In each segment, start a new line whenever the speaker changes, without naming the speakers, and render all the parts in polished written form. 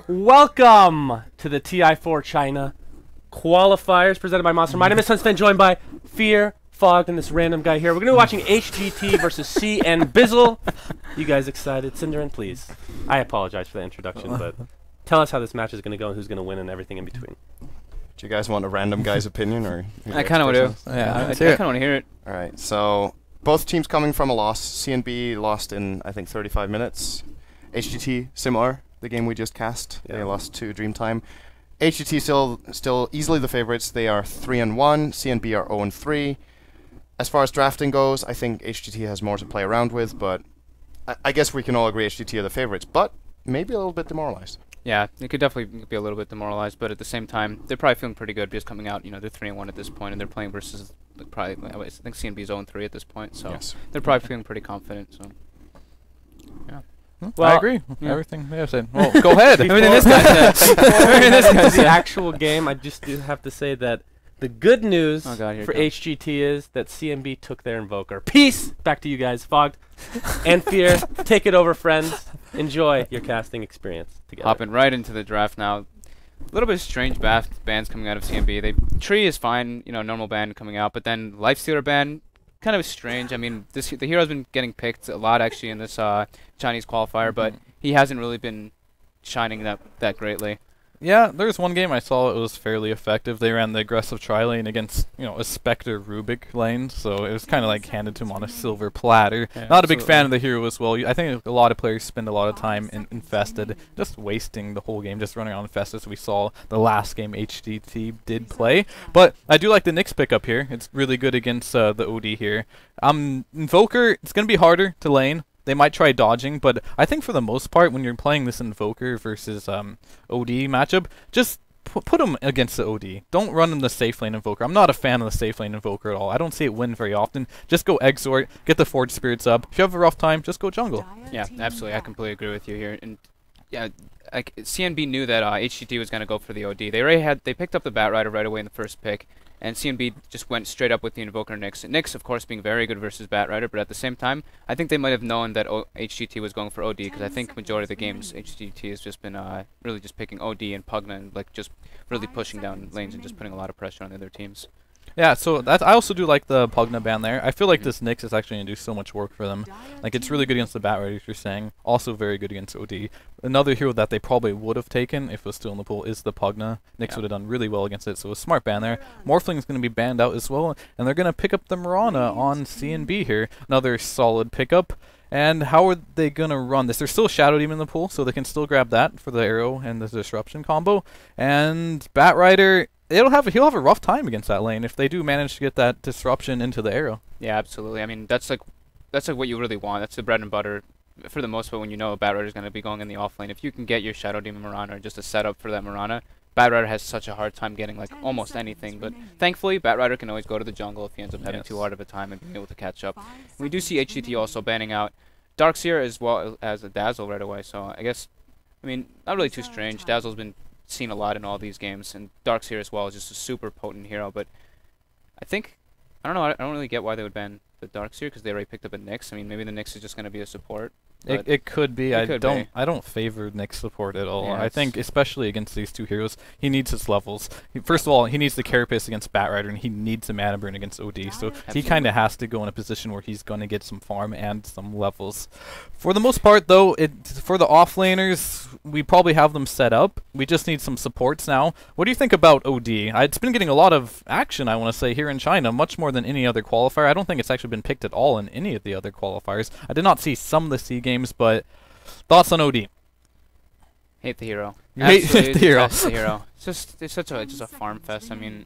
Welcome to the TI4 China Qualifiers presented by Monster. My name is Sunspan, joined by Fear, Fogged, and this random guy here. We're going to be watching HGT versus CNB. You guys excited? Cinderin, please. I apologize for the introduction, but tell us how this match is going to go and who's going to win and everything in between.
Do you guys want a random guy's opinion, or?
I kind of want to. Yeah, I kind of want to hear it.
All right, so both teams coming from a loss. CNB lost in, I think, 35 minutes. HGT, similar. The game we just cast, they lost to Dreamtime. HGT still easily the favorites. They are 3-1. CNB are 0-3. As far as drafting goes, I think HGT has more to play around with, but I guess we can all agree HGT are the favorites, but maybe a little bit demoralized.
Yeah, it could definitely be a little bit demoralized, but at the same time, they're probably feeling pretty good just coming out. You know, they're 3-1 at this point, and they're playing versus like, probably I think CNB is 0-3 at this point, so they're probably feeling pretty confident. So, yeah.
Well, I agree. Everything they have said. Well, go ahead.
Everything this guy said. The actual game, I just do have to say that the good news for HGT is that CNB took their Invoker. Peace! Back to you guys. Fogged and Fear. Take it over, friends. Enjoy your casting experience together.
Hopping right into the draft now. A little bit of strange bans coming out of CNB. Tree is fine, you know, normal ban coming out, but then Lifestealer ban, kind of strange. I mean, the hero's been getting picked a lot actually in this Chinese qualifier, but he hasn't really been shining that greatly.
Yeah, there's one game I saw it was fairly effective. They ran the aggressive tri-lane against, you know, a Spectre Rubik lane, so it was kind of like handed to him on a silver platter. Yeah, not a big fan of the hero as well. I think a lot of players spend a lot of time infested, just wasting the whole game, just running on infested, as we saw the last game HGT did play. But I do like the Nyx pickup here. It's really good against the OD here. Invoker, it's going to be harder to lane. They might try dodging, but I think for the most part, when you're playing this Invoker versus OD matchup, just put them against the OD. Don't run in the safe lane Invoker. I'm not a fan of the safe lane Invoker at all. I don't see it win very often. Just go Exort, get the Forge Spirits up. If you have a rough time, just go jungle.
Yeah, absolutely. I completely agree with you here. And yeah, like CNB knew that HGT was going to go for the OD. They picked up the Bat Rider right away in the first pick. And CNB just went straight up with the Invoker Nyx. Nyx, of course, being very good versus Bat Rider, but at the same time, I think they might have known that HGT was going for OD, because I think majority of the games, HGT has just been really just picking OD and Pugna and like just really pushing down lanes and just putting a lot of pressure on the other teams.
Yeah, so I also do like the Pugna ban there. I feel like this Nyx is actually going to do so much work for them. Like, it's really good against the Bat Rider, you're saying. Also very good against OD. Another hero that they probably would have taken if it was still in the pool is the Pugna. Nyx would have done really well against it, so a smart ban there. Morphling is going to be banned out as well, and they're going to pick up the Mirana on CNB here. Another solid pickup. And how are they going to run this? There's still Shadow Demon in the pool, so they can still grab that for the arrow and the disruption combo. And Bat Rider, he'll have a rough time against that lane if they do manage to get that disruption into the arrow.
Yeah, absolutely. I mean, that's like what you really want. That's the bread and butter for the most part when you know a Bat Rider is going to be going in the off lane. If you can get your Shadow Demon Mirana or just a setup for that Mirana, Bat Rider has such a hard time getting like almost anything. But thankfully, Bat Rider can always go to the jungle if he ends up having too hard of a time and being able to catch up. And we do see HGT also banning out Darkseer as well as a Dazzle right away. So I guess, I mean, not really too strange. Dazzle's been seen a lot in all these games, and Darkseer as well is just a super potent hero. But I don't know, I don't really get why they would ban the Darkseer, because they already picked up a Nyx. I mean, maybe the Nyx is just going to be a support.
It could be. I don't favor Nyx support at all. Yeah, I think especially against these two heroes, he needs his levels. First of all, he needs the Carapace against Bat Rider, and he needs the Mana Burn against OD. So he kind of has to go in a position where he's going to get some farm and some levels. For the most part, though, for the offlaners, we probably have them set up. We just need some supports now. What do you think about OD? It's been getting a lot of action, I want to say, here in China, much more than any other qualifier. I don't think it's actually been picked at all in any of the other qualifiers. I did not see some of the C games, but thoughts on OD?
Hate the hero.
Hate the hero.
The hero. It's just a farm fest. I mean,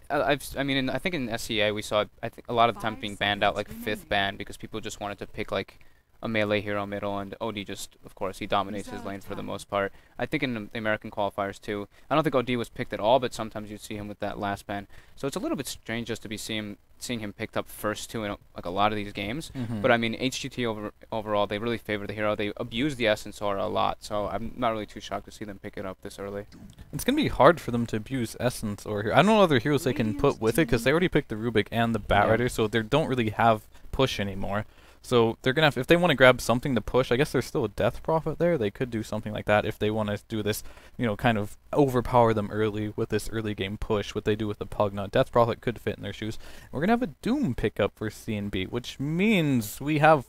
I think in SEA we saw a lot of the time being banned out like 5th ban because people just wanted to pick like a melee hero middle, and OD just, of course, he dominates his lane for the most part. I think in the American qualifiers too, I don't think OD was picked at all, but sometimes you'd see him with that last ban. So it's a little bit strange just to be seeing him picked up first too in like a lot of these games. But I mean, HGT overall, they really favor the hero. They abuse the Essence Aura a lot, so I'm not really too shocked to see them pick it up this early.
It's going to be hard for them to abuse Essence Aura here. I don't know other heroes they can put with it, because they already picked the Rubik and the Bat Rider, so they don't really have push anymore. So they're gonna have, if they want to grab something to push, I guess there's still a death prophet there. They could do something like that if they want to do this, kind of overpower them early with this early game push. What they do with the Pugna, death prophet could fit in their shoes. We're gonna have a Doom pickup for CNB, which means we have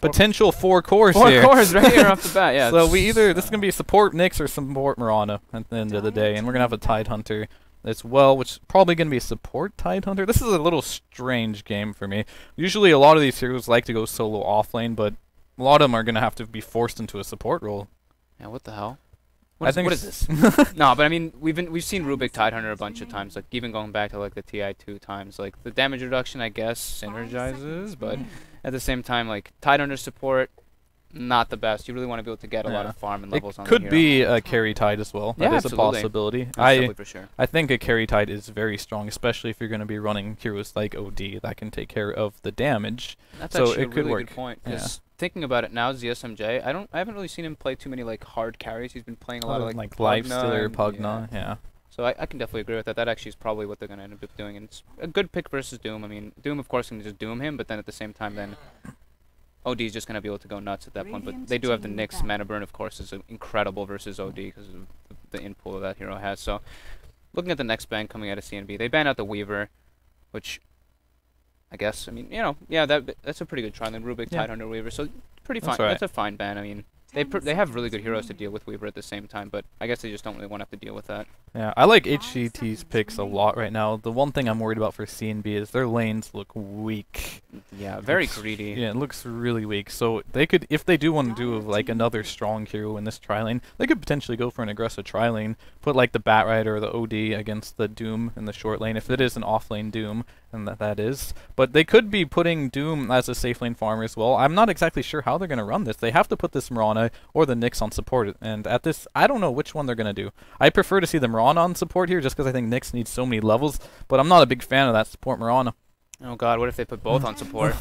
potential 4 cores here.
4 cores right here off the bat, yeah.
So this is gonna be support Nyx or support Mirana at the end of the day, and we're gonna have a Tidehunter as well, which is probably going to be a support Tidehunter. This is a little strange game for me. Usually a lot of these heroes like to go solo offlane, but a lot of them are going to have to be forced into a support role.
Yeah, what the hell?
What
is this? No, but I mean, we've seen Rubik Tidehunter a bunch of times, like even going back to like the TI2 times. Like the damage reduction, I guess, synergizes, but at the same time, like Tidehunter support, not the best. You really want to be able to get a lot of farm and levels on the hero.
It could be a carry tide as well. That is a possibility.
For sure.
I think a carry tide is very strong, especially if you're going to be running heroes like OD that can take care of the damage.
That's
so
actually
it
a
could
really
work.
good point. Because thinking about it now, ZSMJ, I haven't really seen him play too many like hard carries. He's been playing a lot of like
Lifestealer, Pugna, yeah.
So I can definitely agree with that. That actually is probably what they're going to end up doing. And it's a good pick versus Doom. I mean, Doom of course can just doom him, but then at the same time then OD is just going to be able to go nuts at that point, but they do have the Nyx. Mana burn, of course, is incredible versus OD because of the inpull that hero has. So, looking at the next ban coming out of CNB, they banned out the Weaver, which I guess, I mean, yeah, that's a pretty good try. Then Rubik, Tidehunter, Weaver, so pretty fine. That's a fine ban. I mean, they have really good heroes to deal with Weaver at the same time, but I guess they just don't really want to have to deal with that.
Yeah, I like HGT's picks a lot right now. The one thing I'm worried about for CNB is their lanes look weak.
Yeah, very greedy.
Yeah, it looks really weak. So they could, if they do want to do like another strong hero in this tri-lane, they could potentially go for an aggressive tri-lane, put like the Batrider or the OD against the Doom in the short lane, if it is an off-lane Doom, and that is. But they could be putting Doom as a safe lane farmer as well. I'm not exactly sure how they're going to run this. They have to put this Mirana or the Nyx on support, and at this, I don't know which one they're going to do. I prefer to see the Mirana on support here just because I think Nyx needs so many levels, but I'm not a big fan of that support Mirana.
Oh god, what if they put both on support?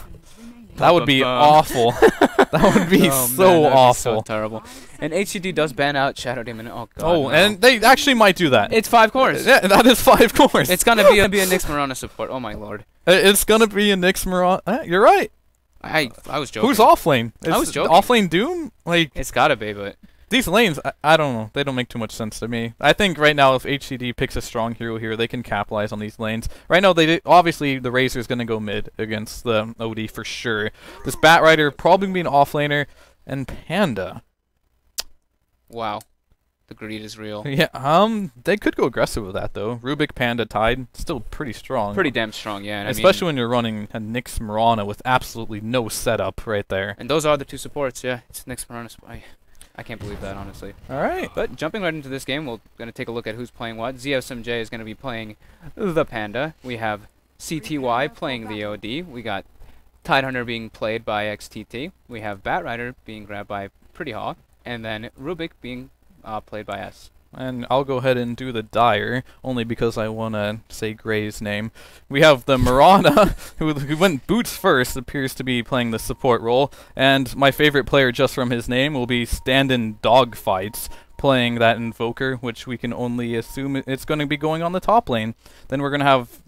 That would be awful. That would be so awful.
So terrible. And HGT does ban out Shadow Demon. Oh god.
Oh,
no.
and they actually might do that.
It's 5 cores.
Yeah, that is 5 cores.
It's gonna be a Nyx Mirana support. Oh my lord.
It's gonna be a Nyx Mirana. You're right.
I was joking.
Who's offlane?
I was joking.
Offlane Doom? Like,
it's gotta be, but
these lanes, I don't know. They don't make too much sense to me. I think right now, if HCD picks a strong hero here, they can capitalize on these lanes. Right now, obviously, the Razor's going to go mid against the OD for sure. This Batrider probably be an offlaner, and Panda.
Wow. The greed is real.
Yeah, they could go aggressive with that, though. Rubik, Panda, Tide, still pretty strong.
Pretty damn strong, yeah. And
especially when you're running a Nyx Mirana with absolutely no setup right there.
And those are the 2 supports, yeah. It's Nyx Mirana. I can't believe that, honestly.
All right.
But jumping right into this game, we're going to take a look at who's playing what. ZSMJ is going to be playing the Panda. We have CTY playing the OD. We got Tidehunter being played by XTT. We have Batrider being grabbed by Pretty Hawk. And then Rubik being played by S.
And I'll go ahead and do the Dire, only because I want to say Gray's name. We have the Mirana, who went boots first, appears to be playing the support role. And my favorite player, just from his name, will be stand-in Dogfights, playing that Invoker, which we can only assume it's going to be going on the top lane. Then we're going to have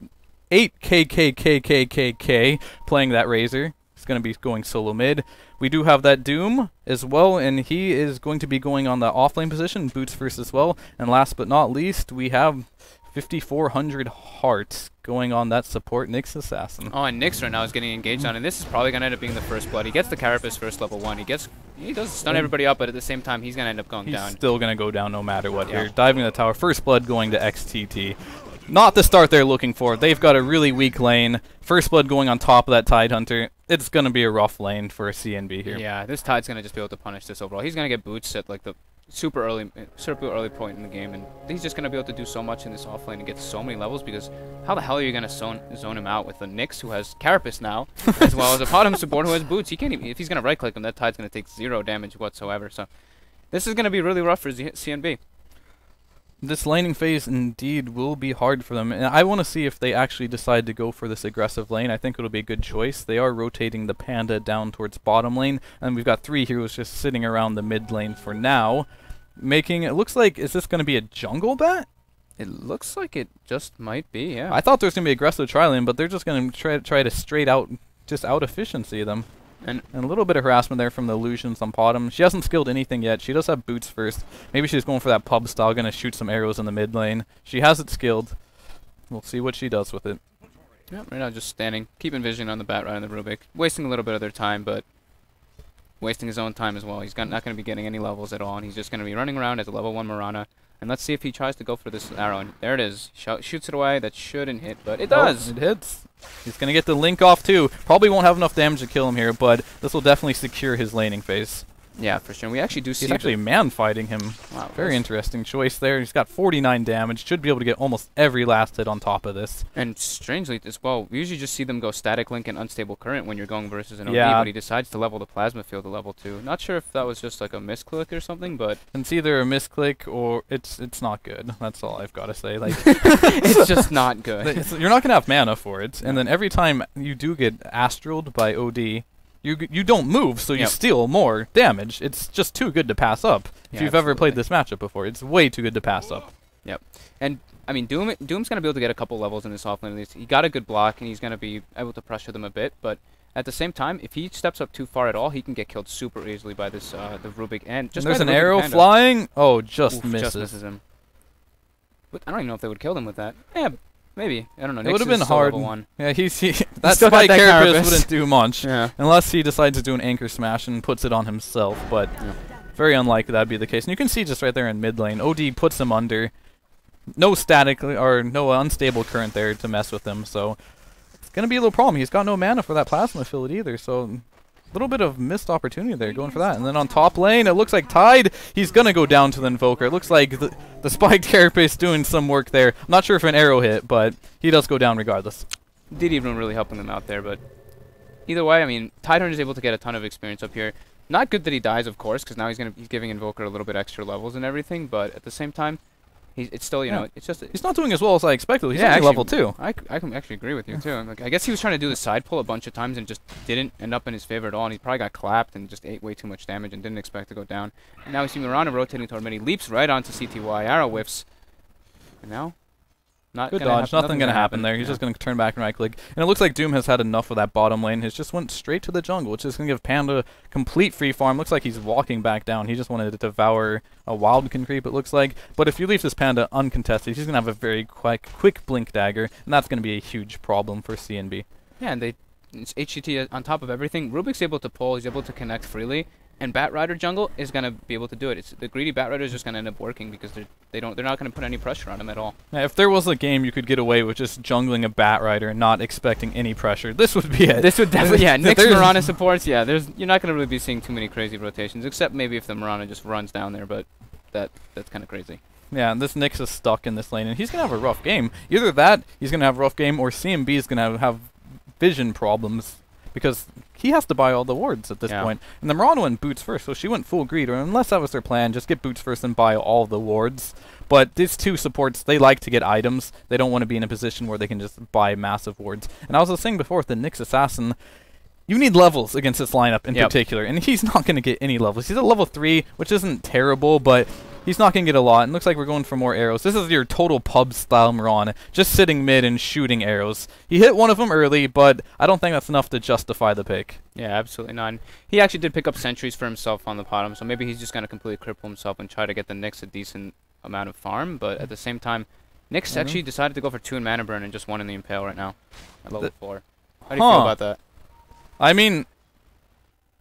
8KKKKKK playing that Razor. It's going to be going solo mid. We do have that Doom as well, and he is going to be going on the offlane position, boots first as well. And last but not least, we have 5,400 hearts going on that support Nyx Assassin.
Oh, and Nyx right now is getting engaged on, and this is probably going to end up being the first blood. He gets the Carapace first level 1. He does stun everybody up, but at the same time, he's going to end up going down.
He's still going to go down no matter what here. Diving the tower, first blood going to XTT. Not the start they're looking for. They've got a really weak lane. First blood going on top of that Tidehunter. It's going to be a rough lane for a CNB here.
Yeah, this Tide's going to just be able to punish this overall. He's going to get boots at like the super early point in the game, and he's just going to be able to do so much in this offlane and get so many levels, because how the hell are you going to zone him out with the Nyx, who has Carapace now, as well as a bottom support who has boots? He can't even, if he's going to right click him, that Tide's going to take 0 damage whatsoever. So this is going to be really rough for CNB.
This laning phase indeed will be hard for them, and I want to see if they actually decide to go for this aggressive lane. I think it'll be a good choice. They are rotating the Panda down towards bottom lane, and we've got 3 heroes just sitting around the mid lane for now. Making it looks like, is this going to be a jungle bat?
It looks like it just might be, yeah.
I thought there was going to be aggressive tri-lane, but they're just going to try to straight out, just out efficiency them.
And
a little bit of harassment there from the illusions on bottom. She hasn't skilled anything yet. She does have boots first. Maybe she's going for that pub style, going to shoot some arrows in the mid lane. She has it skilled. We'll see what she does with it.
yeah, right now just standing, keeping vision on the Batrider and the Rubik, wasting a little bit of their time, but wasting his own time as well. He's not going to be getting any levels at all, and he's just going to be running around as a level 1 Mirana. And let's see if he tries to go for this arrow. And there it is. Shoots it away. That shouldn't hit, but it does.
It hits. He's going to get the link off too. Probably won't have enough damage to kill him here, but this will definitely secure his laning phase.
Yeah, for sure. We actually do see.
He's actually man-fighting him.
Wow,
Very interesting choice there. He's got 49 damage. Should be able to get almost every last hit on top of this.
And strangely as well, we usually just see them go static link and unstable current when you're going versus an OD,
Yeah.
but he decides to level the plasma field to level 2. Not sure if that was just like a misclick or something, but
It's either a misclick or it's not good. That's all I've got to say. Like
it's just not good.
you're not going to have mana for it. And then every time you do get astraled by OD, you don't move, so you
Yep.
steal more damage. It's just too good to pass up. If
Yeah,
you've ever played
absolutely.
this matchup before, it's way too good to pass up.
Yep. And I mean, Doom's going to be able to get a couple levels in this offlane at least. He got a good block, and he's going to be able to pressure them a bit. But at the same time, if he steps up too far at all, he can get killed super easily by this the Rubik. And just
And there's
by
an
the Rubik
arrow
Panda.
flying. Oh, just
Oof,
misses.
Just misses him. But I don't even know if they would kill him with that. Yeah, maybe. I don't know.
It would have
Nyx
been
is still
hard.
level 1.
Yeah, that
still got
spike
that
carapace
carapace.
wouldn't do much.
Yeah.
Unless he decides to do an anchor smash and puts it on himself, but
Yeah.
very unlikely that'd be the case. And you can see just right there in mid lane, OD puts him under. No static or no unstable current there to mess with him, so it's gonna be a little problem. He's got no mana for that plasma field either, so a little bit of missed opportunity there going for that. And then on top lane, it looks like Tide, he's gonna go down to the Invoker. It looks like the spiked carapace doing some work there. I'm not sure if an arrow hit, but he does go down regardless.
Did even really helping them out there, but either way, I mean, Tidehorn is able to get a ton of experience up here. Not good that he dies, of course, because now he's giving Invoker a little bit extra levels and everything. But at the same time, it's still you know it's just
He's not doing as well as I expected. He's
yeah,
only
actually,
level 2.
I can actually agree with you too. Like, I guess he was trying to do the side pull a bunch of times and just didn't end up in his favor at all. And he probably got clapped and just ate way too much damage and didn't expect to go down. And now we see Mirana rotating toward him. He leaps right onto CTY. Arrow whiffs. And now, not
Good
gonna
dodge. Nothing gonna happen there. He's
Yeah.
just gonna turn back and right click. And it looks like Doom has had enough of that bottom lane. He's just went straight to the jungle, which is gonna give Panda complete free farm. Looks like he's walking back down. He just wanted to devour a wild can creep, it looks like. But if you leave this Panda uncontested, he's gonna have a very quick blink dagger, and that's gonna be a huge problem for CNB.
Yeah, and it's HGT on top of everything. Rubik's able to pull. He's able to connect freely. And Batrider jungle is going to be able to do it. It's the greedy Batrider is just going to end up working because they're not going to put any pressure on him at all.
Now, if there was a game you could get away with just jungling a Batrider and not expecting any pressure, this would be it.
This would definitely, yeah. Nyx
There's-
Mirana supports, yeah. You're not going to really be seeing too many crazy rotations, except maybe if the Mirana just runs down there, but that's kind of crazy.
Yeah, and this Nyx is stuck in this lane, and he's going to have a rough game. Either that, he's going to have a rough game, or CMB is going to have vision problems, because he has to buy all the wards at this point. And the Mirana went boots first, so she went full greed, or unless that was their plan, just get boots first and buy all the wards. But these two supports, they like to get items. They don't want to be in a position where they can just buy massive wards. And I was saying before with the Nyx Assassin, you need levels against this lineup in particular, and he's not going to get any levels. He's at level 3, which isn't terrible, but he's not going to get a lot. And looks like we're going for more arrows. This is your total pub-style Mirana, just sitting mid and shooting arrows. He hit one of them early, but I don't think that's enough to justify the pick.
Yeah, absolutely not. He actually did pick up sentries for himself on the bottom, so maybe he's just going to completely cripple himself and try to get the Nyx a decent amount of farm. But at the same time, Nyx actually decided to go for 2 in mana burn and just 1 in the impale right now at level 4. How do you feel about that?
I mean,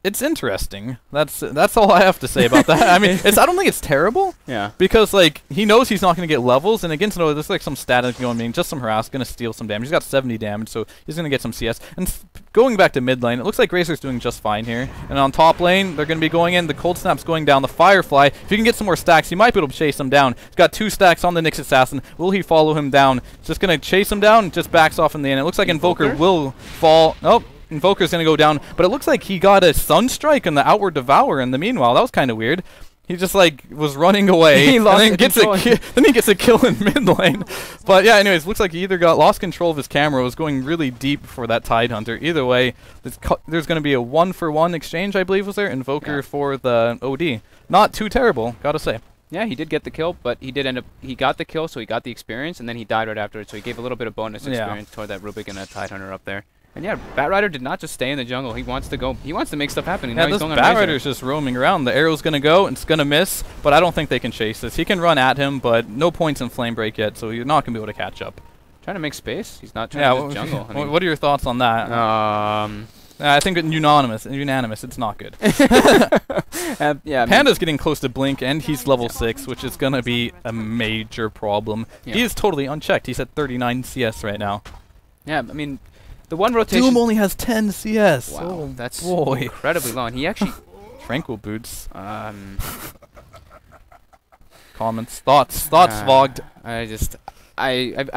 it's interesting. That's all I have to say about that. I mean, I don't think it's terrible.
Yeah.
Because like he knows he's not going to get levels, and against no, there's like some static going, meaning just some harass, going to steal some damage. He's got 70 damage, so he's going to get some CS. And going back to mid lane, it looks like Razor's doing just fine here. And on top lane, they're going to be going in. The cold snap's going down. The Firefly. If you can get some more stacks, he might be able to chase him down. He's got 2 stacks on the Nyx Assassin. Will he follow him down? Just going to chase him down. Just backs off in the end. It looks like Invoker will fall. Nope. Invoker's going to go down, but it looks like he got a Sunstrike on the Outward Devour in the meanwhile. That was kind of weird. He just like was running away,
He lost
and then gets then he gets a kill in mid lane. But yeah, anyways, looks like he either lost control of his camera, was going really deep for that Tide Hunter. Either way, there's going to be a 1-for-1 exchange, I believe was there. Invoker for the OD. Not too terrible, gotta say.
Yeah, he did get the kill, but he got the kill, so he got the experience, and then he died right after it, so he gave a little bit of bonus experience toward that Rubik and a Tidehunter up there. And yeah, Batrider did not just stay in the jungle. He wants to go. He wants to make stuff happen. And
Yeah,
now
this
he's going on Razor.
Batrider's just roaming around. The arrow's going to go, and it's going to miss, but I don't think they can chase this. He can run at him, but no points in Flame Break yet, so you're not going to be able to catch up.
Trying to make space. He's not trying to just jungle. I mean,
what are your thoughts on that? I think unanimous, it's not good.
yeah,
Panda's getting close to Blink, and he's level 6, which is going to be a major problem.
Yeah.
He is totally unchecked. He's at 39 CS right now.
Yeah, I mean, the one rotation...
Doom only has 10 CS.
Wow,
oh,
that's
boy.
incredibly low. And he actually...
Tranquil Boots. Comments. Thoughts, Vogged.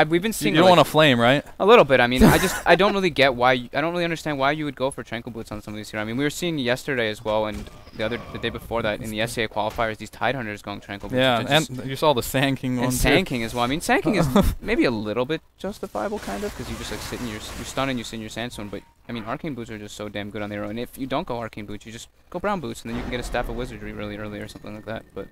We've been seeing...
You don't want to flame, right?
A little bit. I mean, I don't really get why... I don't really understand why you would go for Tranquil Boots on some of these here. I mean, we were seeing yesterday as well, and the day before that in the SCA qualifiers, these Tidehunters going Tranquil Boots.
Yeah, and you saw the Sand King one,
and Sand King as well. I mean, Sand King is maybe a little bit justifiable, kind of, because you just like sit in your... You stun and you sit in your Sandstone, but... I mean, Arcane Boots are just so damn good on their own. If you don't go Arcane Boots, you just go Brown Boots, and then you can get a Staff of Wizardry really early or something like that. But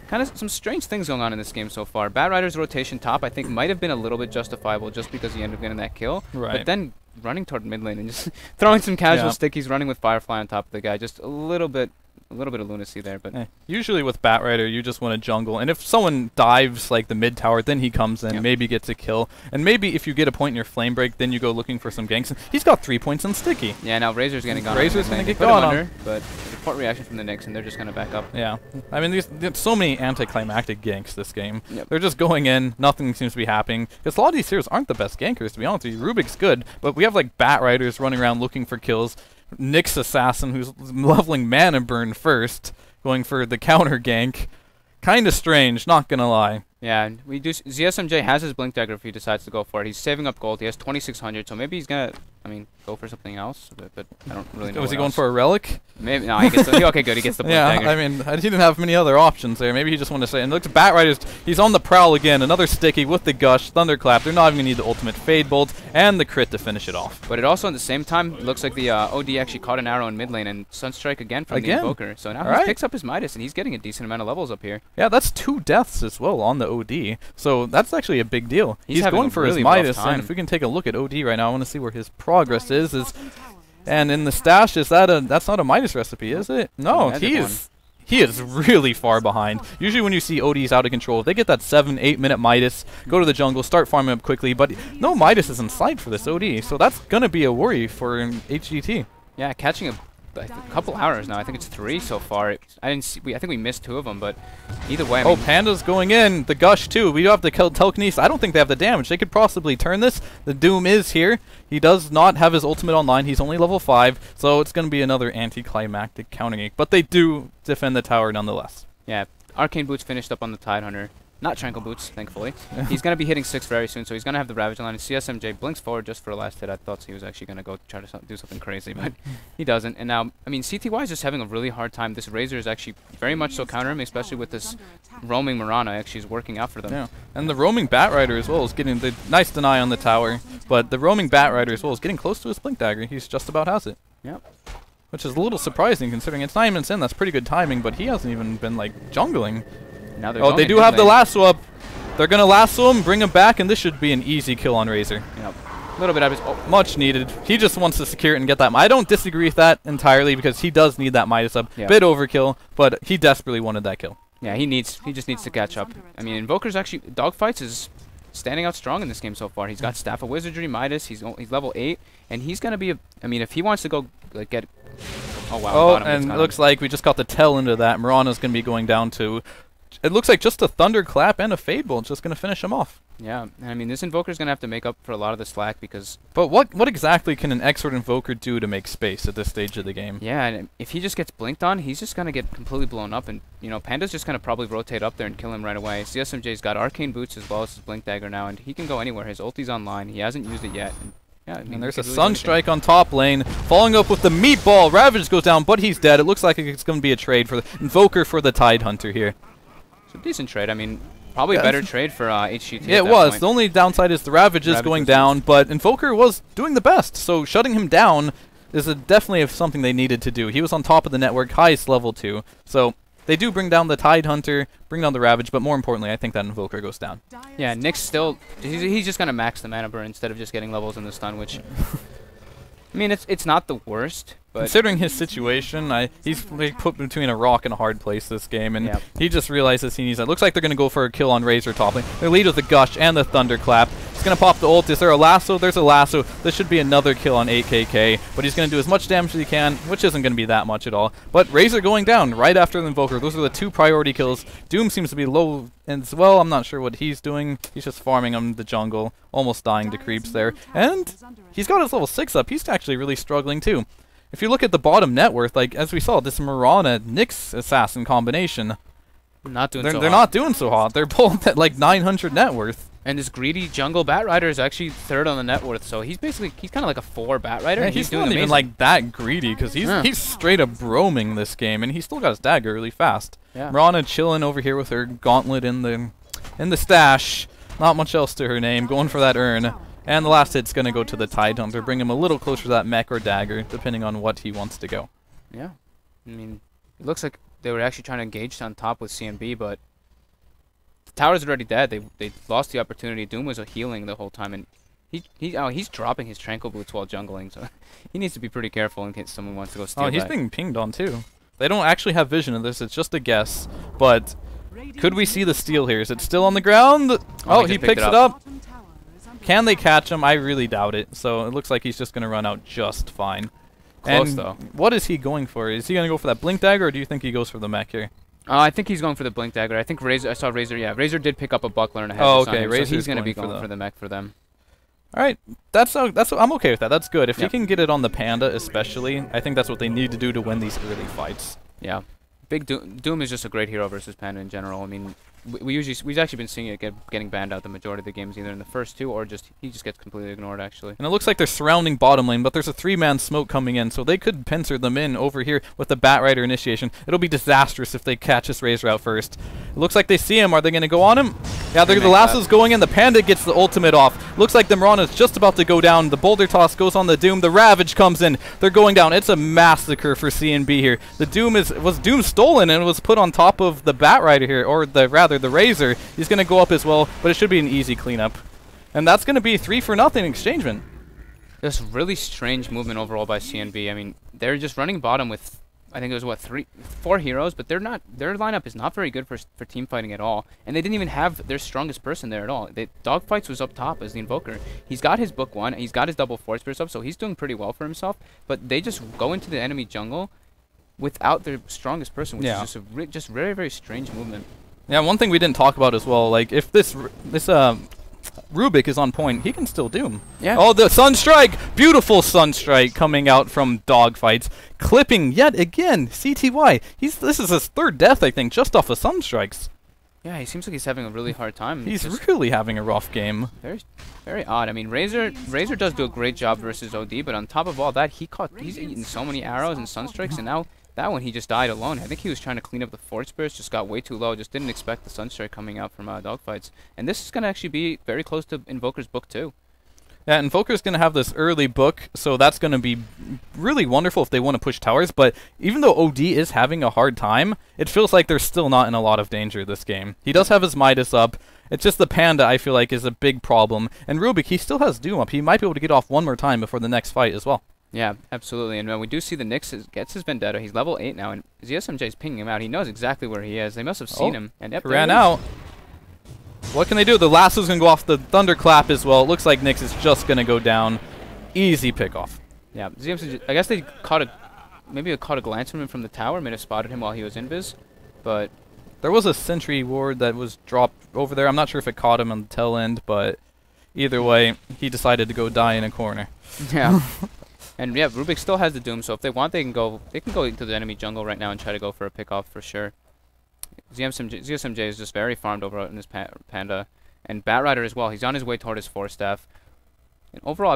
kind of some strange things going on in this game so far. Batrider's rotation top, I think, might have been a little bit justifiable just because he ended up getting that kill.
Right.
But then running toward mid lane and just throwing some casual stickies, running with Firefly on top of the guy, just a little bit of lunacy there. But
usually with Batrider, you just want to jungle, and if someone dives like the mid tower, then he comes in, maybe gets a kill, and maybe if you get a point in your Flame Break, then you go looking for some ganks. He's got 3 points on Sticky.
Yeah, now Razor's getting gone.
Razor's going to get gone
under, but support reaction from the Nyx, and they're just going to back up.
Yeah, I mean, there's so many anticlimactic ganks this game. They're just going in, nothing seems to be happening. Because a lot of these heroes aren't the best gankers, to be honest with you. Rubik's good, but we have like Batriders running around looking for kills. Nyx Assassin, who's leveling Mana Burn first, going for the counter gank. Kind of strange, not gonna lie. Yeah,
we do. ZSMJ has his Blink Dagger if he decides to go for it. He's saving up gold. He has 2,600, so maybe he's gonna, go for something else. But I don't really know.
Was he going for a relic?
Maybe no. He gets the, okay, good. He gets the Blink Dagger.
Yeah, I mean, he didn't have many other options there. Maybe he just wanted to say. And look at Batriders. He's on the prowl again. Another Sticky with the Gush, Thunderclap. They're not even gonna need the ultimate Fade Bolt and the crit to finish it off.
But it also, at the same time, looks like the OD actually caught an arrow in mid lane and Sunstrike again from the Invoker. So now he picks up his Midas and he's getting a decent amount of levels up here.
Yeah, that's 2 deaths as well on the OD. So that's actually a big deal. He's going for
really
his Midas, and if we can take a look at OD right now, I want to see where his progress is. And in the stash, that's not a Midas recipe, is it? No, he is really far behind. Usually when you see ODs out of control, they get that 7-8 minute Midas, go to the jungle, start farming up quickly, but no Midas is in sight for this OD, so that's going to be a worry for HGT.
Yeah, catching a couple hours now. I think it's 3 so far. I think we missed 2 of them, but either way.
Panda's going in. The Gush too. We do have the telekinesis. I don't think they have the damage. They could possibly turn this. The Doom is here. He does not have his ultimate online. He's only level 5, so it's going to be another anticlimactic counter. But they do defend the tower nonetheless.
Yeah, Arcane Boots finished up on the Tidehunter. Not Tranquil Boots, thankfully. He's going to be hitting 6 very soon, so he's going to have the Ravage line. And CSMJ blinks forward just for a last hit. I thought he was actually going to go try to do something crazy, but he doesn't. And now, I mean, CTY is just having a really hard time. This Razor is actually very much so countering him, especially with this roaming Mirana actually is working out for them.
Yeah, and the roaming Batrider as well is getting the nice deny on the tower, but the roaming Batrider as well is getting close to his Blink Dagger. He's just about has it.
Yep.
Which is a little surprising considering it's 9 minutes in. That's pretty good timing, but he hasn't even been, like, jungling.
Now they're
they do have the lasso up. They're going to lasso him, bring him back, and this should be an easy kill on Razor.
Yep. A little bit of his...
much needed. He just wants to secure it and get that. I don't disagree with that entirely because he does need that Midas up. Bit overkill, but he desperately wanted that kill.
Yeah, he just needs to catch up. I mean, Invoker's actually... Dogfights is standing out strong in this game so far. He's got Staff of Wizardry, Midas. He's level 8, and he's going to be... I mean, if he wants to go get... Oh, wow.
Oh, and it looks like we just got the tell into that. Mirana's going to be going down to... It looks like just a Thunderclap and a Fade Bolt just going to finish him off.
Yeah, and I mean, this Invoker's going to have to make up for a lot of the slack because...
But what exactly can an Expert Invoker do to make space at this stage of the game?
Yeah, and if he just gets blinked on, he's just going to get completely blown up, and, you know, Panda's just going to probably rotate up there and kill him right away. CSMJ's got Arcane Boots as well as his Blink Dagger now, and he can go anywhere. His ulti's online. He hasn't used it yet. And yeah, I mean,
and there's a Sunstrike on top lane, following up with the Meatball. Ravage goes down, but he's dead. It looks like it's going to be a trade for the Invoker for the Tidehunter here.
It's a decent trade. I mean, probably a better trade for HGT.
Yeah, it was. Point. The only downside is the Ravage is going down, but Invoker was doing the best. So shutting him down is definitely something they needed to do. He was on top of the network, highest level 2. So they do bring down the Tidehunter, bring down the Ravage, but more importantly, I think that Invoker goes down.
Yeah, Nyx still... He's just going to max the mana burn instead of just getting levels in the stun, which... I mean, it's not the worst, but
considering his situation, he's like, put between a rock and a hard place this game, and he just realizes he needs that. Looks like they're going to go for a kill on Razor top lane. They lead with the Gush and the Thunderclap. He's going to pop the ult. Is there a lasso? There's a lasso. This should be another kill on 8KK, but he's going to do as much damage as he can, which isn't going to be that much at all. But Razor going down right after the Invoker. Those are the 2 priority kills. Doom seems to be low as well. I'm not sure what he's doing. He's just farming on the jungle, almost dying to creeps there. And he's got his level 6 up. He's actually really struggling too. If you look at the bottom net worth, like as we saw, this Mirana Nyx assassin combination,
they're
they're not doing so hot. They're both at like 900 net worth.
And this greedy jungle Batrider is actually 3rd on the net worth, so he's kind of like a 4 Batrider.
Yeah,
and
he's
doing
not
amazing.
even like that greedy because he's straight up roaming this game, and he's still got his dagger really fast.
Yeah.
Mirana chilling over here with her gauntlet in the stash. Not much else to her name. Going for that urn. And the last hit's going to go to the Tidehunter, bring him a little closer to that mech or dagger, depending on what he wants to go.
Yeah. I mean, it looks like they were actually trying to engage on top with CNB, but the tower's already dead. They lost the opportunity. Doom was healing the whole time, and he's dropping his Tranquil Boots while jungling, so he needs to be pretty careful in case someone wants to go steal
Oh, he's
that.
being pinged on too. They don't actually have vision of this, it's just a guess, but could we see the steal here? Is it still on the ground? Oh, he picks it up. Can they catch him? I really doubt it. So it looks like he's just going to run out just fine.
Close,
and
though.
What is he going for? Is he going to go for that Blink Dagger, or do you think he goes for the mech here?
I think he's going for the Blink Dagger. I think Razor. I saw Razor. Yeah, Razor did pick up a buckler and a head.
Oh, okay.
So he's
Razor's
going to be
going
going for the mech for them.
All right, I'm okay with that. That's good. If he can get it on the Panda, especially, I think that's what they need to do to win these early fights.
Yeah, Big Doom is just a great hero versus Panda in general. I mean, we've actually been seeing it getting banned out the majority of the games, either in the first 2 or he just gets completely ignored actually.
And it looks like they're surrounding bottom lane, but there's a 3-man smoke coming in, so they could pincer them in over here with the Batrider initiation. It'll be disastrous if they catch this Razor out first. It looks like they see him. Are they going to go on him? Yeah, the lasso's going in. The Panda gets the ultimate off. Looks like the Mirana's just about to go down. The Boulder Toss goes on the Doom. The Ravage comes in. They're going down. It's a massacre for CNB here. The Doom was Doom stolen and was put on top of the Batrider here, or rather the Razor. He's going to go up as well, but it should be an easy cleanup. And that's going to be 3-for-0 exchangement.
Just really strange movement overall by CNB. I mean, they're just running bottom with, I think it was, what, 4 heroes, but their lineup is not very good for team fighting at all. And they didn't even have their strongest person there at all. Dogfights was up top as the Invoker. He's got his book 1, he's got his double Force Burst up, so he's doing pretty well for himself. But they just go into the enemy jungle without their strongest person, which is just very, very strange movement.
Yeah, one thing we didn't talk about as well, like if this Rubik is on point, he can still Doom.
Yeah.
Oh, the Sunstrike! Beautiful Sunstrike coming out from dogfights. Clipping yet again. CTY. This is his 3rd death, I think, just off of Sunstrikes.
Yeah, he seems like he's having a really hard time.
He's really having a rough game.
Very, very odd. I mean, Razor does do a great job versus OD, but on top of all that, he's eaten so many arrows and Sunstrikes, and now that one he just died alone. I think he was trying to clean up the Force Burst, just got way too low, just didn't expect the Sunstrike coming out from dogfights. And this is going to actually be very close to Invoker's book too.
Yeah, Invoker's going to have this early book, so that's going to be really wonderful if they want to push towers, but even though OD is having a hard time, it feels like they're still not in a lot of danger this game. He does have his Midas up. It's just the Panda, I feel like, is a big problem. And Rubik, he still has Doom up. He might be able to get off one more time before the next fight as well.
Yeah, absolutely. And we do see the Nyx gets his Vendetta. He's level 8 now, and ZSMJ is pinging him out. He knows exactly where he is. They must have seen him. And yep,
ran out. What can they do? The lasso's going to go off the Thunderclap as well. It looks like Nyx is just going to go down. Easy pickoff.
Yeah, ZSMJ, I guess they caught a glance from him from the tower, may have spotted him while he was invis, but
there was a sentry ward that was dropped over there. I'm not sure if it caught him on the tail end, but either way, he decided to go die in a corner.
Yeah. And yeah, Rubik still has the Doom, so if they want, they can go into the enemy jungle right now and try to go for a pickoff for sure. ZSMJ is just very farmed over in his Panda, and Batrider as well. He's on his way toward his 4-staff. And overall,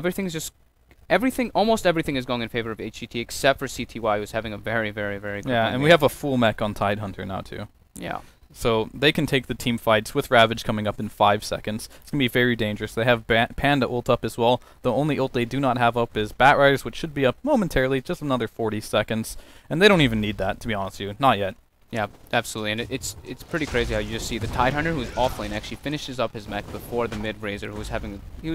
almost everything is going in favor of HGT except for CTY, who's having a very, very, very good
and we have a full mech on Tidehunter now too.
Yeah.
So they can take the team fights with Ravage coming up in 5 seconds. It's going to be very dangerous. They have Panda ult up as well. The only ult they do not have up is Batriders, which should be up momentarily, just another 40 seconds. And they don't even need that, to be honest with you. Not yet.
Yeah, absolutely, and it's pretty crazy how you just see the Tidehunter, who's offlane, actually finishes up his mech before the mid Razor, who was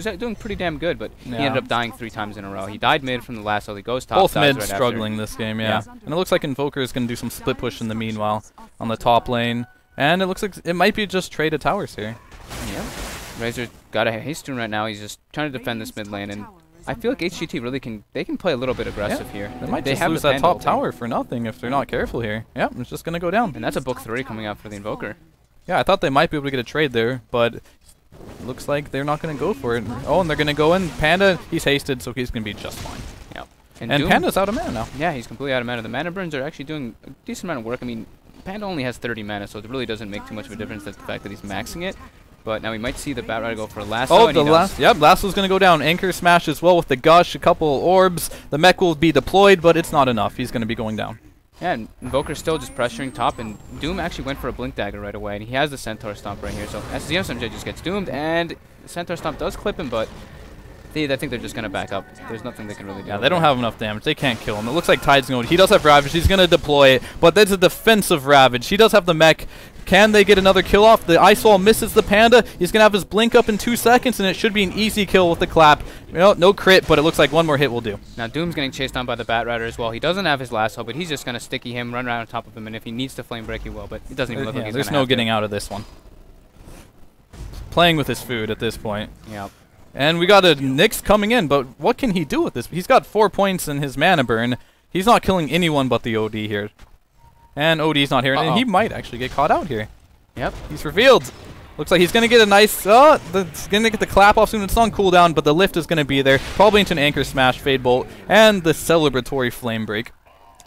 doing pretty damn good, but he ended up dying 3 times in a row. He died mid from the last, so he goes top.
Both
dies
mid
right
struggling this game, yeah. And it looks like Invoker is going to do some split push in the meanwhile on the top lane, and it looks like it might be just trade of towers here.
Yeah, Razor got a Hastoon right now. He's just trying to defend this mid lane, and I feel like HGT really can play a little bit aggressive here.
They might just lose that top tower for nothing if they're not careful here. Yeah, it's just going to go down.
And that's a book 3 coming out for the Invoker.
Yeah, I thought they might be able to get a trade there, but looks like they're not going to go for it. Oh, and they're going to go in. Panda, he's hasted, so he's going to be just fine.
Yeah.
And Panda's out of mana now.
Yeah, he's completely out of mana. The mana burns are actually doing a decent amount of work. I mean, Panda only has 30 mana, so it really doesn't make too much of a difference. That's the fact that he's maxing it. But now we might see the Batrider go for a lasso.
Oh, the last. Yep, lasso's going to go down. Anchor smash as well with the gush, a couple orbs. The mech will be deployed, but it's not enough. He's going to be going down.
Yeah, and Invoker's still just pressuring top, and Doom actually went for a Blink Dagger right away, and he has the Centaur Stomp right here. So SZMJ just gets doomed, and the Centaur Stomp does clip him, but I think they're just going to back up. There's nothing they can really do.
Yeah, they don't have enough damage. They can't kill him. It looks like Tide's going to... He does have Ravage. He's going to deploy it, but that's a defensive Ravage. He does have the mech. Can they get another kill off? The Ice Wall misses the Panda. He's going to have his blink up in 2 seconds, and it should be an easy kill with the clap. You know, no crit, but it looks like one more hit will do.
Now, Doom's getting chased down by the Batrider as well. He doesn't have his lasso, but he's just going to sticky him, run around on top of him, and if he needs to flame break, he will, but it doesn't even look like he's
there's no getting out of this one. Playing with his food at this point.
Yep.
And we got a Nyx coming in, but what can he do with this? He's got 4 points in his mana burn. He's not killing anyone but the OD here. And OD's not here, and he might actually get caught out here.
Yep.
He's revealed. Looks like he's going to get a nice... he's going to get the clap off soon. It's on cooldown, but the lift is going to be there. Probably into an Anchor Smash, Fade Bolt, and the celebratory Flame Break.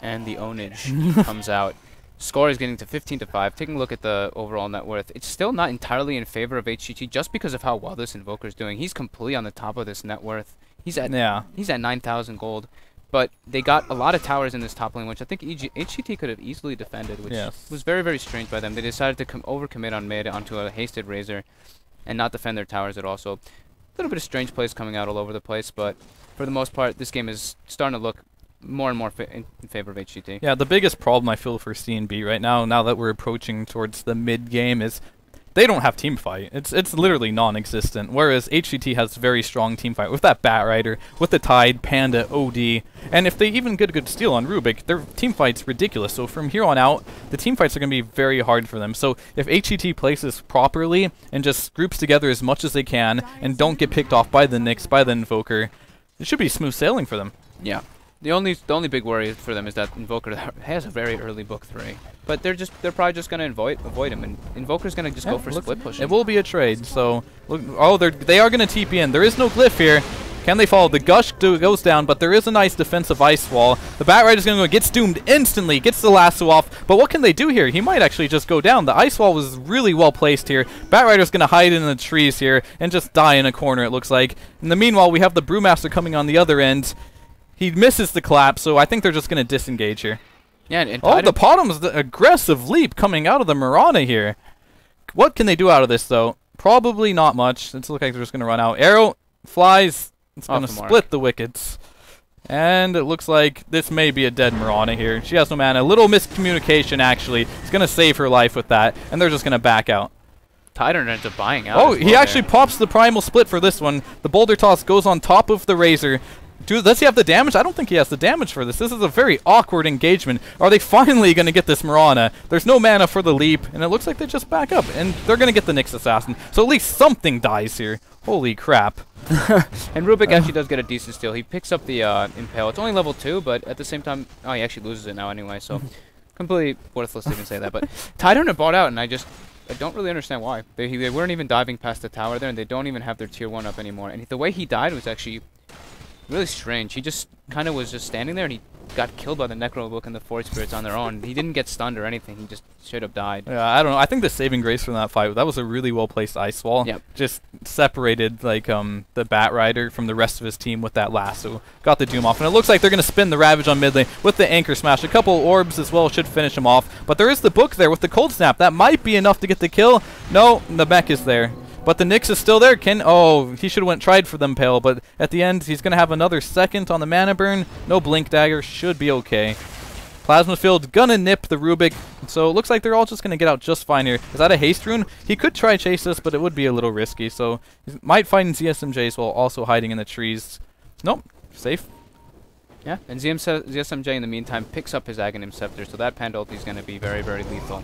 And the ownage comes out. Score is getting to 15-5. Taking a look at the overall net worth, it's still not entirely in favor of HGT just because of how well this Invoker is doing. He's completely on the top of this net worth. He's at 9,000 gold. But they got a lot of towers in this top lane, which I think HGT could have easily defended, which was very, very strange by them. They decided to overcommit on mid onto a hasted Razor and not defend their towers at all. So a little bit of strange plays coming out all over the place, but for the most part, this game is starting to look more and more in favor of HGT.
Yeah, the biggest problem I feel for CNB right now that we're approaching towards the mid game, is they don't have team fight. It's literally non-existent. Whereas HGT has very strong team fight with that Batrider, with the Tide, Panda, OD, and if they even get a good steal on Rubik, their team fight's ridiculous. So from here on out, the team fights are going to be very hard for them. So if HGT plays this properly and just groups together as much as they can and don't get picked off by the Nyx, by the Invoker, it should be smooth sailing for them.
Yeah. The only big worry for them is that Invoker has a very early book 3, but they're probably just gonna avoid him, and Invoker's gonna just go for split pushing.
It will be a trade. So they are gonna TP in. There is no glyph here. Can they follow? The gush goes down, but there is a nice defensive ice wall. The Batrider's gonna go, gets doomed instantly, gets the lasso off. But what can they do here? He might actually just go down. The ice wall was really well placed here. Batrider's gonna hide in the trees here and just die in a corner, it looks like. In the meanwhile, we have the Brewmaster coming on the other end. He misses the clap, so I think they're just going to disengage here.
Yeah, and
the Bottom's the aggressive leap coming out of the Mirana here. What can they do out of this, though? Probably not much. It looks like they're just going to run out. Arrow flies. It's going to split the wickets. And it looks like this may be a dead Mirana here. She has no mana. A little miscommunication, actually. It's going to save her life with that, and they're just going to back out.
Tidehunter ends up buying out.
Oh, he actually pops the Primal Split for this one. The Boulder Toss goes on top of the Razor. Does he have the damage? I don't think he has the damage for this. This is a very awkward engagement. Are they finally going to get this Mirana? There's no mana for the leap, and it looks like they just back up, and they're going to get the Nyx Assassin. So at least something dies here. Holy crap.
And Rubik actually does get a decent steal. He picks up the Impale. It's only level 2, but at the same time, he actually loses it now anyway, so completely worthless to even say that. But Tidehunter bought out, and I don't really understand why. They weren't even diving past the tower there, and they don't even have their tier 1 up anymore. And the way he died was actually really strange. He just kind of was just standing there, and he got killed by the Necro Book and the Forest Spirits on their own. He didn't get stunned or anything. He just straight up died.
Yeah, I don't know. I think the saving grace from that fight, that was a really well-placed ice wall.
Yep.
Just separated like the Batrider from the rest of his team with that lasso. Got the Doom off, and it looks like they're going to spin the Ravage on mid lane with the Anchor Smash. A couple orbs as well should finish him off. But there is the book there with the Cold Snap. That might be enough to get the kill. No, the mech is there. But the Nyx is still there. He should have tried for them Pale, but at the end he's going to have another second on the mana burn. No Blink Dagger, should be okay. Plasma Field gonna nip the Rubik, so it looks like they're all just gonna get out just fine here. Is that a haste rune? He could try chase this, but it would be a little risky, so he might find ZSMJs while also hiding in the trees. Nope, safe.
Yeah, and ZSMJ in the meantime picks up his Aghanim Scepter, so that Panda ulti is going to be very, very lethal.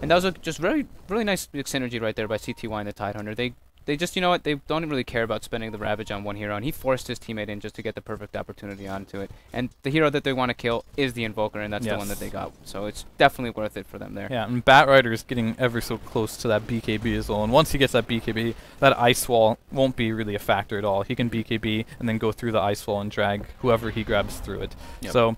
And that was just really nice synergy right there by CTY and the Tidehunter. They just, you know what, they don't really care about spending the Ravage on one hero, and he forced his teammate in just to get the perfect opportunity onto it. And the hero that they want to kill is the Invoker, and that's the one that they got. So it's definitely worth it for them there.
Yeah, and Batrider is getting ever so close to that BKB as well. And once he gets that BKB, that Ice Wall won't be really a factor at all. He can BKB and then go through the Ice Wall and drag whoever he grabs through it.
Yep.
So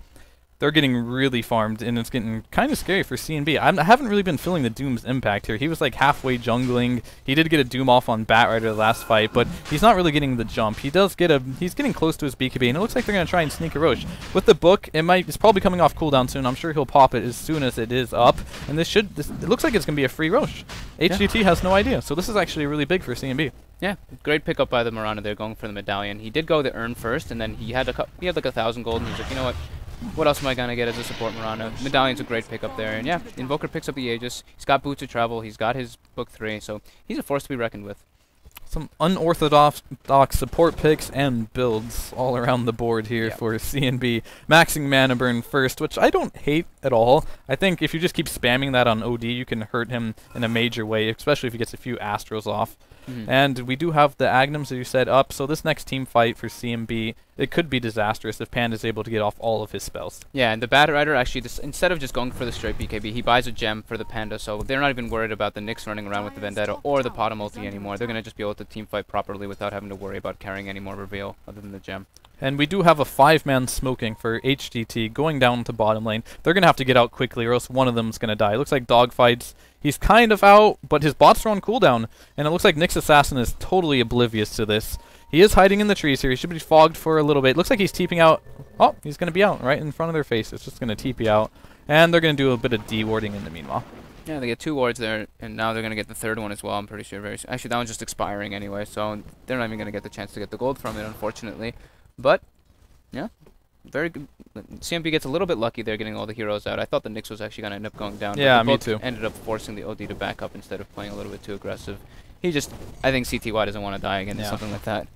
they're getting really farmed, and it's getting kind of scary for CNB. I haven't really been feeling the Doom's impact here. He was like halfway jungling. He did get a Doom off on Batrider the last fight, but he's not really getting the jump. He does get he's getting close to his BKB, and it looks like they're going to try and sneak a Roche. With the book, it's probably coming off cooldown soon. I'm sure he'll pop it as soon as it is up, and it looks like it's going to be a free Roche. HGT has no idea, so this is actually really big for CNB.
Yeah, great pickup by the Mirana there, going for the Medallion. He did go the Urn first, and then he had like 1,000 gold, and he's like, you know what else am I going to get as a support Mirana? Medallion's a great pickup there. And yeah, Invoker picks up the Aegis. He's got Boots of Travel. He's got his Book 3. So he's a force to be reckoned with.
Some unorthodox support picks and builds all around the board here for CNB. Maxing mana burn first, which I don't hate at all. I think if you just keep spamming that on OD, you can hurt him in a major way, especially if he gets a few Astros off. And we do have the Aghanims, as you said, up, so this next team fight for CNB, it could be disastrous if Panda's able to get off all of his spells. Yeah,
and the Batrider actually, instead of just going for the straight BKB, he buys a gem for the Panda, so they're not even worried about the Nyx running around with the Vendetta or the Pada multi anymore. They're going to just be able to team fight properly without having to worry about carrying any more reveal other than the gem.
And we do have a 5-man smoking for HGT going down to bottom lane. They're going to have to get out quickly or else one of them's going to die. It looks like Dogfights. He's kind of out, but his bots are on cooldown. And it looks like Nyx Assassin is totally oblivious to this. He is hiding in the trees here. He should be fogged for a little bit. Looks like he's TPing out. Oh, he's going to be out right in front of their face. It's just going to TP out. And they're going to do a bit of D-warding in the meanwhile.
Yeah, they get 2 wards there, and now they're going to get the 3rd one as well, I'm pretty sure. Actually, that one's just expiring anyway, so they're not even going to get the chance to get the gold from it, unfortunately. But, yeah, very good. CNB gets a little bit lucky there getting all the heroes out. I thought the Nyx was actually going to end up going down.
Yeah,
but
me too.
Ended up forcing the OD to back up instead of playing a little bit too aggressive. I think CTY doesn't want to die again or something like that.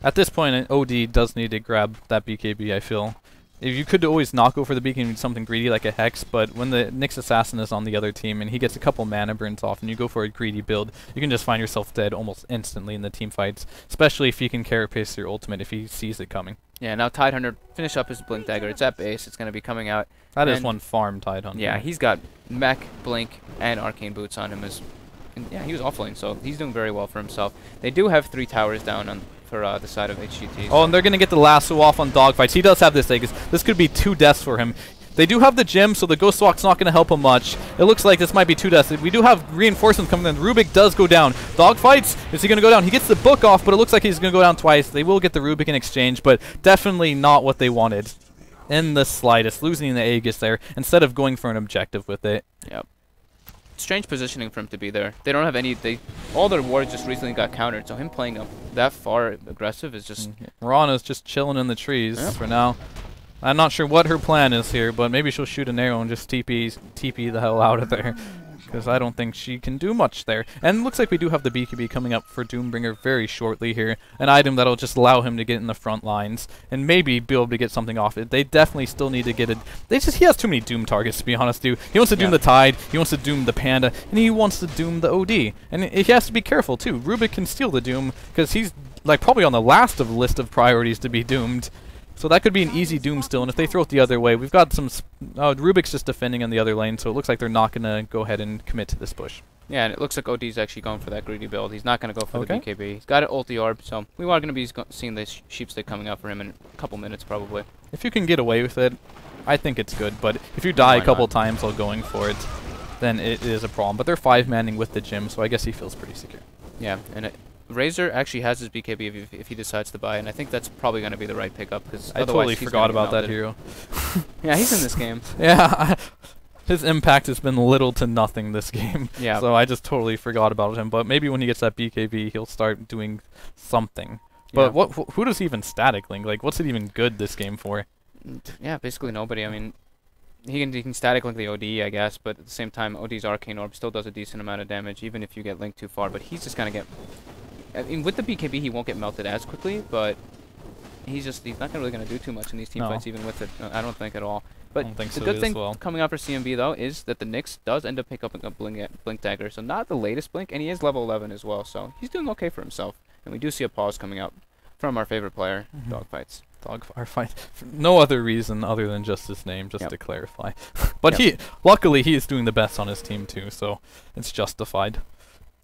At this point, OD does need to grab that BKB, I feel. If you could always not go for the beacon with something greedy like a Hex, but when the Nyx Assassin is on the other team and he gets a couple mana burns off and you go for a greedy build, you can just find yourself dead almost instantly in the team fights, especially if you can carapace your ultimate if he sees it coming.
Yeah, now Tidehunter finish up his Blink Dagger. It's at base. It's going to be coming out.
That is one farm Tidehunter.
Yeah, he's got Mech, Blink, and Arcane Boots on him. Yeah, he was offlane, so he's doing very well for himself. They do have 3 towers down for the side of HGT.
Oh, and they're going to get the lasso off on Dogfights. He does have this Aegis. This could be 2 deaths for him. They do have the gem, so the Ghost Walk's not going to help him much. It looks like this might be 2 deaths. We do have reinforcements coming in. Rubik does go down. Dogfights, is he going to go down? He gets the book off, but it looks like he's going to go down twice. They will get the Rubik in exchange, but definitely not what they wanted in the slightest. Losing the Aegis there instead of going for an objective with it.
Yep. Strange positioning for him to be there. They don't have any. All their wards just recently got countered, so him playing up that far aggressive is just.
Mirana's just chilling in the trees for now. I'm not sure what her plan is here, but maybe she'll shoot an arrow and just TP the hell out of there. Because I don't think she can do much there. And it looks like we do have the BKB coming up for Doombringer very shortly here. An item that'll just allow him to get in the front lines and maybe be able to get something off it. They definitely still need to get it. He has too many Doom targets, to be honest, dude. He wants to Doom the Tide, he wants to Doom the Panda, and he wants to Doom the OD. And he has to be careful, too. Rubik can steal the Doom because he's like probably on the last of the list of priorities to be doomed. So that could be an easy Doom still, and if they throw it the other way, we've got some... Rubik's just defending on the other lane, so it looks like they're not going to go ahead and commit to this push.
Yeah, and it looks like OD's actually going for that greedy build. He's not going to go for the BKB. He's got an ulti orb, so we are going to be seeing this sheepstick coming out for him in a couple minutes, probably.
If you can get away with it, I think it's good, but if you die a couple times while going for it, then it is a problem. But they're 5-manning with the gym, so I guess he feels pretty secure.
Yeah, and Razor actually has his BKB if he decides to buy, and I think that's probably going to be the right pickup, because
I totally forgot about that hero.
Yeah, he's in this game.
Yeah, his impact has been little to nothing this game.
Yeah.
So I just totally forgot about him, but maybe when he gets that BKB, he'll start doing something. But who does he even static link? Like, what's it even good this game for?
Yeah, basically nobody. I mean, he can static link the OD, I guess, but at the same time, OD's Arcane Orb still does a decent amount of damage, even if you get linked too far. But he's just gonna get. I mean, with the BKB, he won't get melted as quickly, but he's not really gonna do too much in these team fights, even with it. I don't think at all. But the good thing coming out for CNB though is that the Nyx does end up picking up a blink dagger, so not the latest blink, and he is level 11 as well, so he's doing okay for himself. And we do see a pause coming up from our favorite player, Dogfights.
Dogfight. For no other reason other than just his name, just to clarify. But luckily he is doing the best on his team too, so it's justified.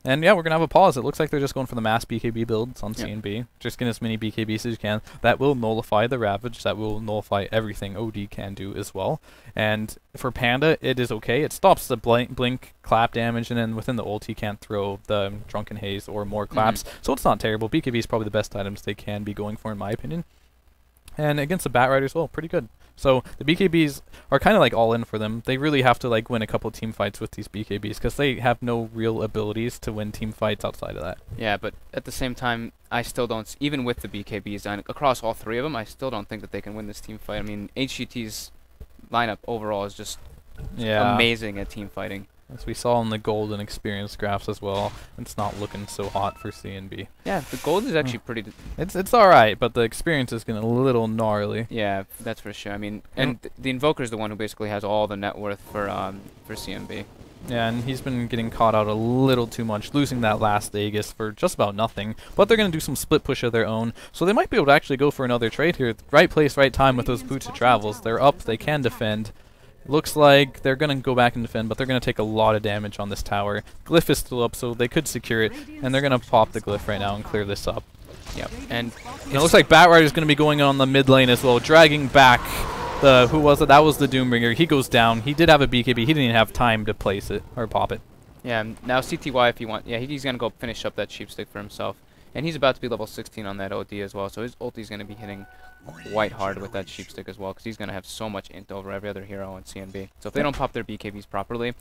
And yeah, we're going to have a pause. It looks like they're just going for the mass BKB builds on CNB. Just get as many BKBs as you can. That will nullify the Ravage. That will nullify everything OD can do as well. And for Panda, it is okay. It stops the blink clap damage, and then within the ult, he can't throw the Drunken Haze or more claps. So it's not terrible. BKB is probably the best items they can be going for, in my opinion. And against the Bat Riders, well, pretty good. So the BKBs are kind of like all in for them. They really have to like win a couple team fights with these BKBs because they have no real abilities to win team fights outside of that. Yeah, but at the same time, I still don't, even with the BKBs and across all three of them, I still don't think that they can win this team fight. I mean, HGT's lineup overall is just amazing at team fighting. As we saw in the gold and experience graphs as well, it's not looking so hot for CNB. Yeah, the gold is actually pretty. It's all right, but the experience is getting a little gnarly. Yeah, that's for sure. I mean, and the Invoker is the one who basically has all the net worth for CNB. Yeah, and he's been getting caught out a little too much, losing that last Aegis for just about nothing. But they're going to do some split push of their own, so they might be able to actually go for another trade here. Right place, right time with those boots of travels. They're up, they can defend. Looks like they're going to go back and defend, but they're going to take a lot of damage on this tower. Glyph is still up, so they could secure it, and they're going to pop the Glyph right now and clear this up. Yep, and it looks like Batrider is going to be going on the mid lane as well, dragging back the, who was it? That was the Doombringer. He goes down. He did have a BKB. He didn't even have time to place it, or pop it. Yeah, now CTY if you want. Yeah, he's going to go finish up that cheap stick for himself. And he's about to be level 16 on that OD as well, so his ulti is going to be hitting quite hard with that sheep stick as well, because he's going to have so much int over every other hero in CNB. So if they don't pop their BKBs properly,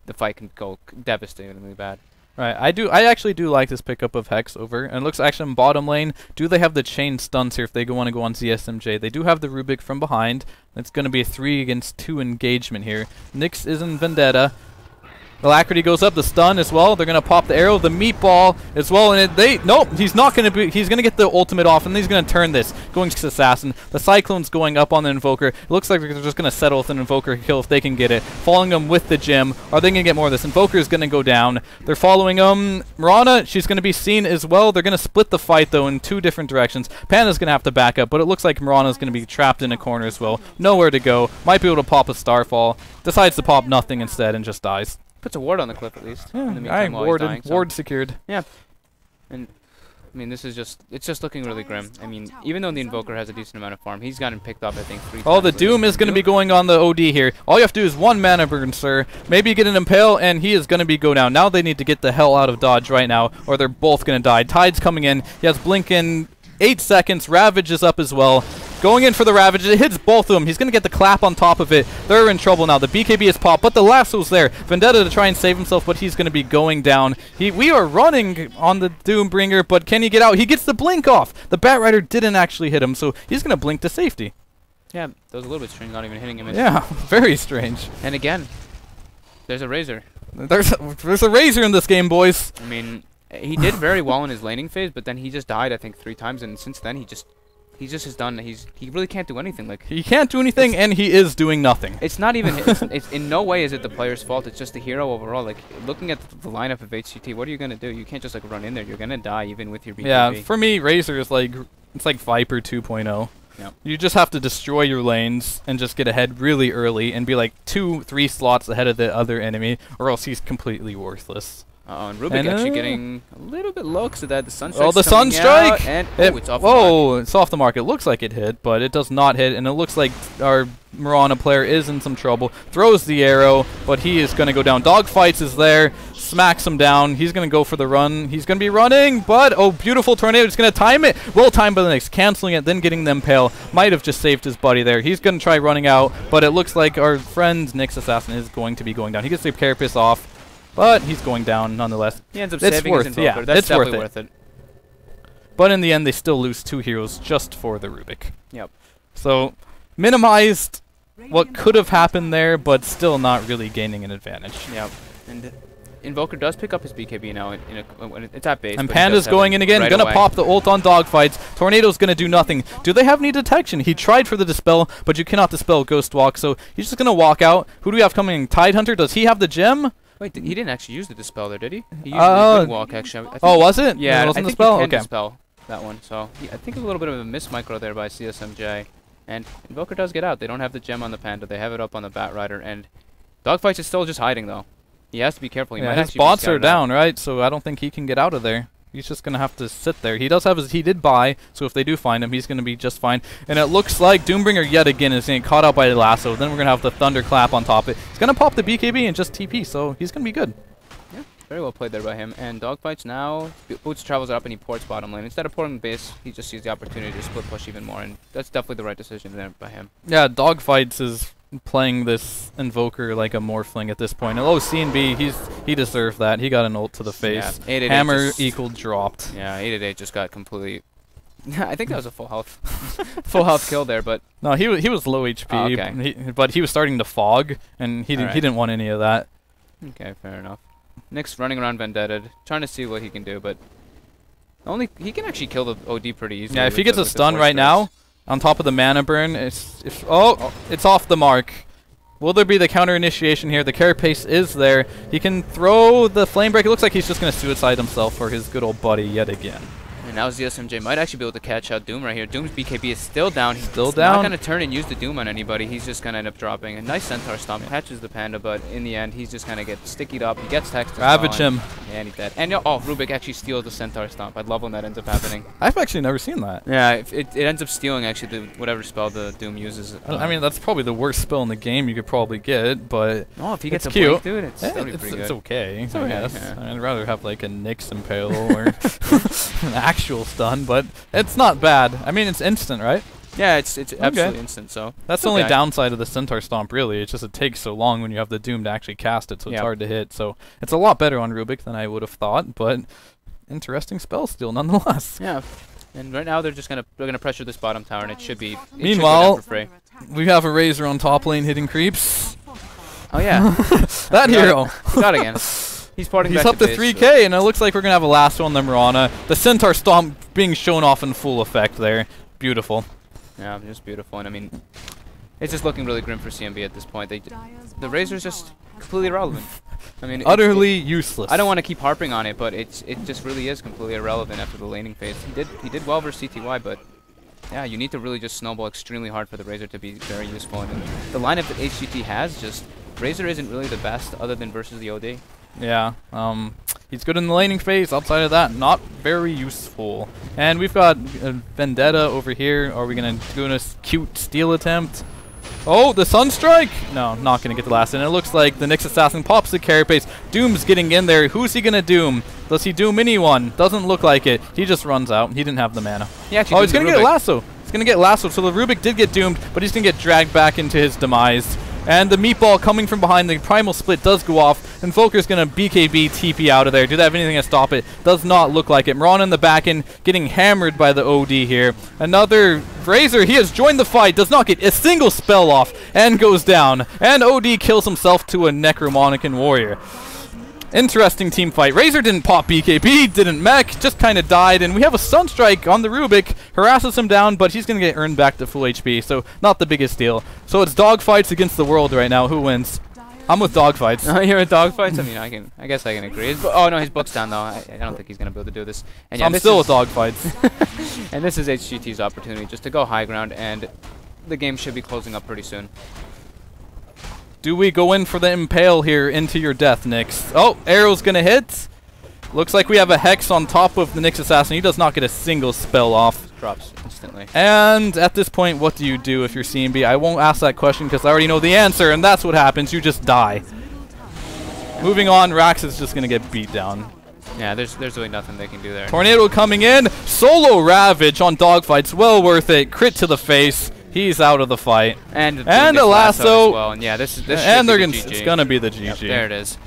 the fight can go devastatingly bad. Right, I actually do like this pickup of Hex over, and it looks actually in bottom lane, do they have the chain stuns here if they want to go on ZSMJ? They do have the Rubik from behind. It's going to be a 3 against 2 engagement here. Nyx is in Vendetta. Alacrity goes up, the stun as well. They're going to pop the arrow, the meatball as well. And nope, he's not going to be, he's going to get the ultimate off, and then he's going to turn this, going to Assassin. The Cyclone's going up on the Invoker. It looks like they're just going to settle with an Invoker kill if they can get it. Following them with the gem. Are they going to get more of this? Invoker is going to go down. They're following Mirana, she's going to be seen as well. They're going to split the fight, though, in 2 different directions. Panda's going to have to back up, but it looks like Mirana's going to be trapped in a corner as well. Nowhere to go. Might be able to pop a Starfall. Decides to pop nothing instead and just dies. Puts a ward on the cliff at least. Yeah, in the meantime, ward secured. Yeah, and I mean this is it's just looking really grim. I mean even though the Invoker has a decent amount of farm, he's gotten picked up I think 3 times. Oh, the Doom is going to be going on the OD here. All you have to do is 1 mana burn, sir. Maybe get an Impale, and he is going to be go down. Now they need to get the hell out of dodge right now, or they're both going to die. Tide's coming in. He has Blink in 8 seconds. Ravage is up as well. Going in for the Ravage. It hits both of them. He's going to get the clap on top of it. They're in trouble now. The BKB is popped, but the lasso's there. Vendetta to try and save himself, but he's going to be going down. We are running on the Doombringer, but can he get out? He gets the blink off. The Batrider didn't actually hit him, so he's going to blink to safety. Yeah, that was a little bit strange, not even hitting him. Yeah, very strange. And again, there's a Razor. There's a Razor in this game, boys. I mean, he did very well in his laning phase, but then he just died, I think, 3 times, and since then he just has done. He really can't do anything. Like he can't do anything, and he is doing nothing. It's not even. it's in no way is it the player's fault. It's just the hero overall. Like looking at the lineup of HGT, what are you gonna do? You can't just like run in there. You're gonna die even with your BKB. Yeah, for me, Razor is like it's like Viper 2.0. Yep. You just have to destroy your lanes and just get ahead really early and be like 2-3 slots ahead of the other enemy, or else he's completely worthless. And Rubik actually getting a little bit low because of that. The Sunstrike. Oh, the Sunstrike! And it's off the market. It's off the market. It looks like it hit, but it does not hit, and it looks like our Mirana player is in some trouble. Throws the arrow, but he is going to go down. Dogfights is there. Smacks him down. He's going to go for the run. He's going to be running, but oh, beautiful tornado. It's going to time it. Well timed by the Nyx. Canceling it, then getting the Impale. Might have just saved his buddy there. He's going to try running out, but it looks like our friend Nyx Assassin is going to be going down. He gets the Carapace off. But he's going down nonetheless. He ends up saving his Invoker. Yeah, that's definitely worth it. But in the end, they still lose 2 heroes just for the Rubik. Yep. So, minimized what could have happened there, but still not really gaining an advantage.
Yep. And Invoker does pick up his BKB now when it's at base.
And Panda's going in again, gonna pop the ult on Dogfights. Tornado's gonna do nothing. Do they have any detection? He tried for the Dispel, but you cannot Dispel Ghost Walk, so he's just gonna walk out. Who do we have coming? Tidehunter, does he have the gem?
Wait, he didn't actually use the Dispel there, did he? He used the Walk, actually.
Oh, was it?
Yeah,
it wasn't
I think
Dispel?
he can
Okay.
Dispel that one, so I think a little bit of a miss micro there by CSMJ. And Invoker does get out. They don't have the gem on the Panda. They have it up on the Batrider, and Dogfights is still just hiding, though. He has to be careful. He might
his
actually
bots
be
are down, right? So I don't think he can get out of there. He's just going to have to sit there. He does have he did buy, so if they do find him, he's going to be just fine. And it looks like Doombringer yet again is getting caught out by the lasso. Then we're going to have the Thunderclap on top of it. He's going to pop the BKB and just TP, so he's going to be good.
Yeah, very well played there by him. And Dogfights now, Boots travels up and he ports bottom lane. Instead of porting base, he just sees the opportunity to split push even more, and that's definitely the right decision there by him.
Yeah, Dogfights is playing this Invoker like a Morphling at this point. Oh, CNB, he deserved that. He got an ult to the face.
Yeah,
Hammer equal dropped.
Yeah, 888 just got completely... I think that was a full health full health kill there, but...
No, he was low HP,
okay.
but he was starting to fog, and he didn't want any of that.
Okay, fair enough. Nick's running around Vendetta, trying to see what he can do, but... he can actually kill the OD pretty easily.
Yeah, if he gets a stun right now, on top of the mana burn, it's off the mark. Will there be the counter initiation here? The carapace is there. He can throw the flame break. It looks like he's just going to suicide himself for his good old buddy yet again.
And now ZSMJ might actually be able to catch out Doom right here. Doom's BKB is still down. He's
still
not going to turn and use the Doom on anybody. He's just going to end up dropping. A nice Centaur Stomp catches the Panda, but in the end, he's just going to get stickied up. He gets text.
Ravage him.
And he's dead. And Rubik actually steals the Centaur Stomp. I'd love when that ends up happening.
I've actually never seen that.
Yeah, it ends up stealing actually whatever spell the Doom uses.
I mean, that's probably the worst spell in the game you could probably get, but
oh, if he gets a
cute.
blink, dude, it's pretty good.
It's okay.
It's okay,
I guess.
yeah.
I'd rather have like a Nyx Impale or an actual stun, but it's not bad. I mean, it's instant, right?
Yeah, it's absolutely instant. So
that's the only downside of the Centaur Stomp, really. It's just it takes so long when you have the Doom to actually cast it, so it's hard to hit. So it's a lot better on Rubik than I would have thought, but interesting spell still nonetheless.
Yeah. And right now they're gonna pressure this bottom tower, and it should be.
Meanwhile, we have a Razor on top lane hitting creeps.
Oh yeah,
that hero.
Forgot again. He's parting.
He's up to 3K, and it looks like we're gonna have a lasso on the Mirana. The Centaur Stomp being shown off in full effect there. Beautiful.
Yeah, just beautiful. And I mean, it's just looking really grim for CNB at this point. The Razor's just completely irrelevant. I mean,
utterly useless.
I don't want to keep harping on it, but it just really is completely irrelevant after the laning phase. He did well versus CTY, but yeah, you need to really just snowball extremely hard for the Razor to be very useful. And the lineup that HGT has, just Razor isn't really the best other than versus the OD.
Yeah, he's good in the laning phase. Outside of that, not very useful. And we've got Vendetta over here. Are we going to do a cute steal attempt? Oh, the Sunstrike! No, not going to get the last. And it looks like the Nyx Assassin pops the carapace. Doom's getting in there. Who's he going to Doom? Does he Doom anyone? Doesn't look like it. He just runs out. He didn't have the mana. Oh, he's going to get lasso. He's going to get lasso. So the Rubik did get doomed, but he's going to get dragged back into his demise. And the meatball coming from behind, the primal split does go off. Invoker's going to BKB TP out of there. Do they have anything to stop it? Does not look like it. Miran in the back end getting hammered by the OD here. Another Razor, he has joined the fight, does not get a single spell off, and goes down. And OD kills himself to a Necromonican warrior. Interesting team fight. Razor didn't pop BKB, didn't mech, just kind of died, and we have a Sunstrike on the Rubik, harasses him down, but he's going to get earned back to full HP, so not the biggest deal. So it's dogfights against the world right now. Who wins? I'm with dogfights.
Oh, you're with dogfights? I mean, I guess I can agree. Oh no, his book's down though. I don't think he's going to be able to do this. And yeah,
I'm still with dogfights.
And this is HGT's opportunity just to go high ground, and the game should be closing up pretty soon.
Do we go in for the Impale here into your death, Nyx? Oh, arrow's going to hit. Looks like we have a Hex on top of the Nyx Assassin. He does not get a single spell off.
Drops instantly.
And at this point, what do you do if you're CNB? I won't ask that question because I already know the answer, and that's what happens. You just die. Moving on, Rax is just going to get beat down.
Yeah, there's really nothing they can do there.
Tornado coming in. Solo Ravage on dogfights. Well worth it. Crit to the face. He's out of the fight.
And a lasso. As well. And yeah, this
and they're
it's
gonna be the GG.
Yep, there it is.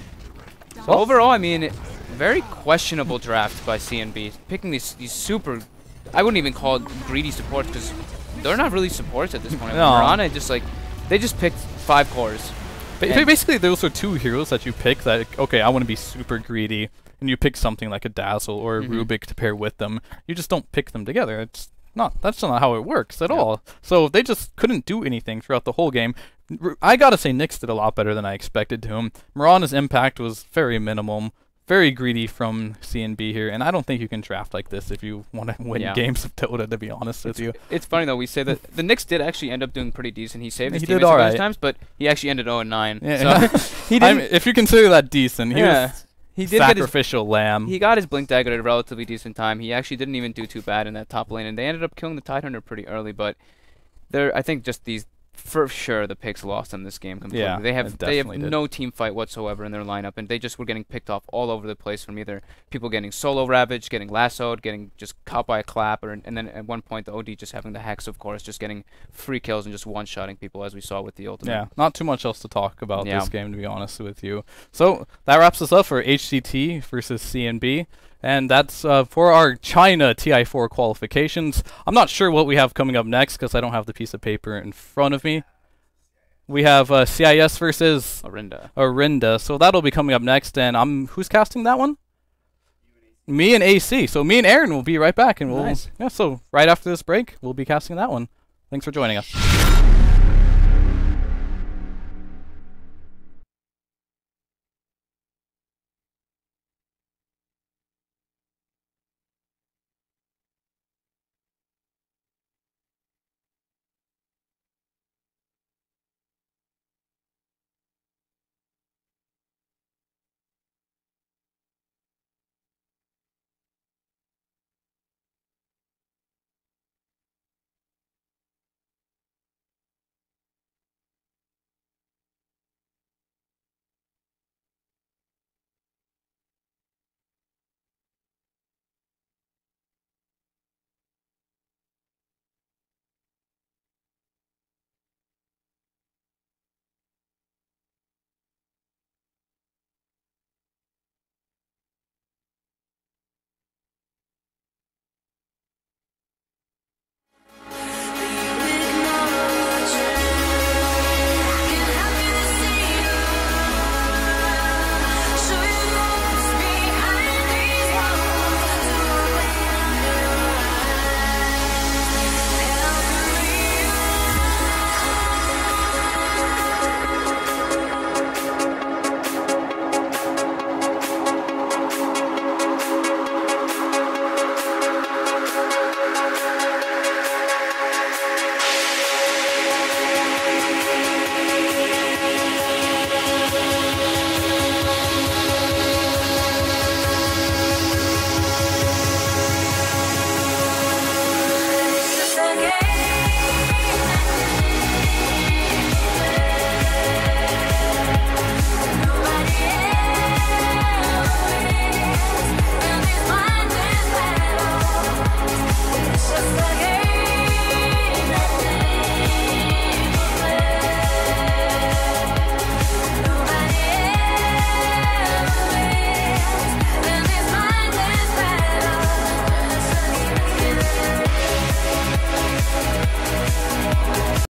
So overall, I mean, very questionable draft by CNB. Picking these super, I wouldn't even call it greedy supports because they're not really supports at this point.
No.
Mirana just like They just picked 5 cores.
Basically, those are 2 heroes that you pick that, okay, I want to be super greedy, and you pick something like a Dazzle or a Rubik to pair with them. You just don't pick them together. That's not how it works at all. So they just couldn't do anything throughout the whole game. I gotta say, Nyx did a lot better than I expected to him. Mirana's impact was very minimum. Very greedy from CNB here, and I don't think you can draft like this if you want to win games of Dota, to be honest with you.
It's funny, though, we say that the Nyx did actually end up doing pretty decent. He saved his
did
teammates a
alright
few times, but he actually ended 0-9.
Yeah.
So
if you consider that decent, he was
he did
sacrificial lamb.
He got his Blink Dagger at a relatively decent time. He actually didn't even do too bad in that top lane, and they ended up killing the Tidehunter pretty early, but I think just these... For sure, the picks lost in this game completely.
Yeah,
they have no team fight whatsoever in their lineup, and they just were getting picked off all over the place from either people getting solo ravaged, getting lassoed, getting just caught by a clap, and then at one point the OD just having the hex, of course, just getting free kills and just one-shotting people, as we saw with the ultimate.
Yeah, not too much else to talk about this game, to be honest with you. So that wraps us up for HGT versus CNB. And that's for our China TI4 qualifications. I'm not sure what we have coming up next because I don't have the piece of paper in front of me. We have CIS versus Orinda. So that'll be coming up next. And who's casting that one? Me and AC. So me and Aaron will be right back. And so right after this break, we'll be casting that one. Thanks for joining us.